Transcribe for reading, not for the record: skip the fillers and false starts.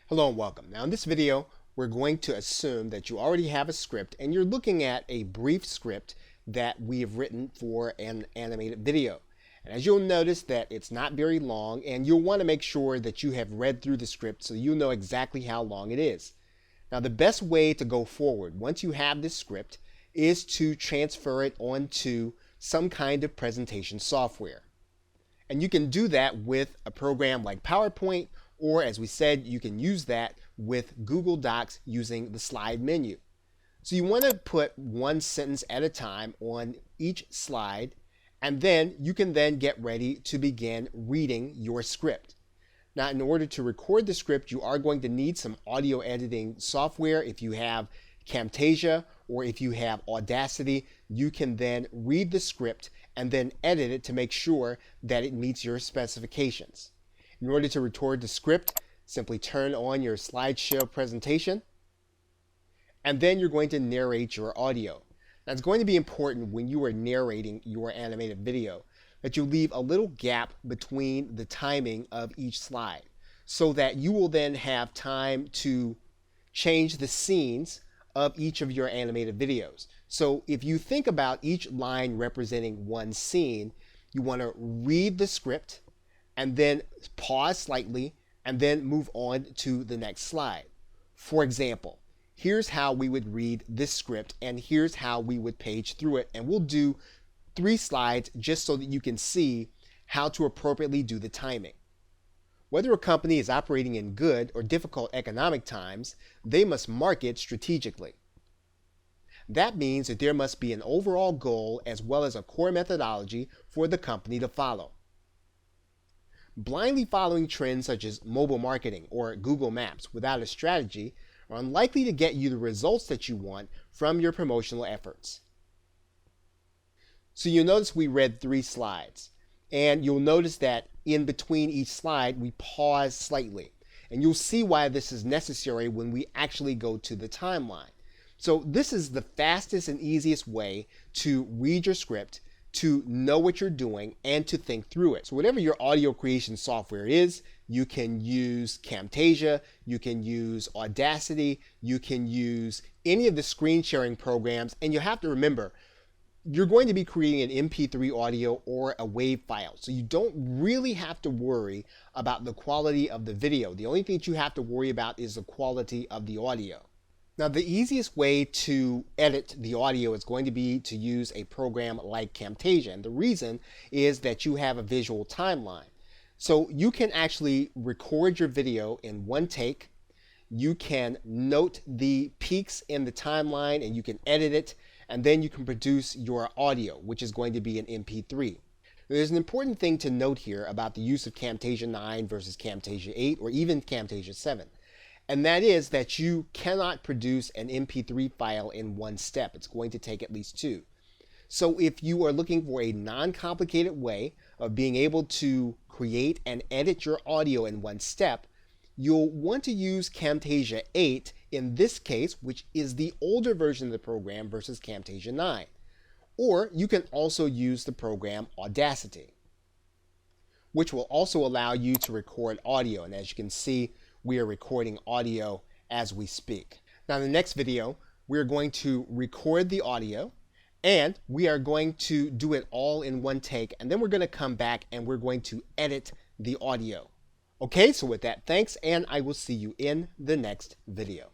Hello and welcome. Now in this video, we're going to assume that you already have a script and you're looking at a brief script that we have written for an animated video. And as you'll notice that it's not very long, and you'll want to make sure that you have read through the script so you'll know exactly how long it is. Now the best way to go forward once you have this script is to transfer it onto some kind of presentation software. And you can do that with a program like PowerPoint, or as we said, you can use that with Google Docs using the slide menu. So you want to put one sentence at a time on each slide, and then you can then get ready to begin reading your script. Now, in order to record the script, you are going to need some audio editing software. If you have Camtasia or if you have Audacity, you can then read the script and then edit it to make sure that it meets your specifications. In order to record the script, simply turn on your slideshow presentation, and then you're going to narrate your audio. Now, it's going to be important when you are narrating your animated video that you leave a little gap between the timing of each slide so that you will then have time to change the scenes of each of your animated videos. So if you think about each line representing one scene, you want to read the script and then pause slightly and then move on to the next slide. For example, here's how we would read this script and here's how we would page through it, and we'll do 3 slides just so that you can see how to appropriately do the timing. Whether a company is operating in good or difficult economic times, they must market strategically. That means that there must be an overall goal as well as a core methodology for the company to follow. Blindly following trends such as mobile marketing or Google Maps without a strategy are unlikely to get you the results that you want from your promotional efforts. So you'll notice we read 3 slides, and you'll notice that in between each slide we pause slightly, and you'll see why this is necessary when we actually go to the timeline. So this is the fastest and easiest way to read your script, to know what you're doing, and to think through it. So whatever your audio creation software is, you can use Camtasia, you can use Audacity, you can use any of the screen sharing programs, and you have to remember, you're going to be creating an MP3 audio or a WAV file. So you don't really have to worry about the quality of the video. The only thing that you have to worry about is the quality of the audio. Now, the easiest way to edit the audio is going to be to use a program like Camtasia. And the reason is that you have a visual timeline. So you can actually record your video in one take. You can note the peaks in the timeline and you can edit it. And then you can produce your audio, which is going to be an MP3. There's an important thing to note here about the use of Camtasia 9 versus Camtasia 8 or even Camtasia 7. And that is that you cannot produce an MP3 file in one step. It's going to take at least 2. So if you are looking for a non-complicated way of being able to create and edit your audio in one step, you'll want to use Camtasia 8 in this case, which is the older version of the program versus Camtasia 9. Or you can also use the program Audacity, which will also allow you to record audio. And as you can see, we are recording audio as we speak. Now in the next video, we're going to record the audio and we are going to do it all in one take, and then we're going to come back and we're going to edit the audio. Okay, so with that, thanks, and I will see you in the next video.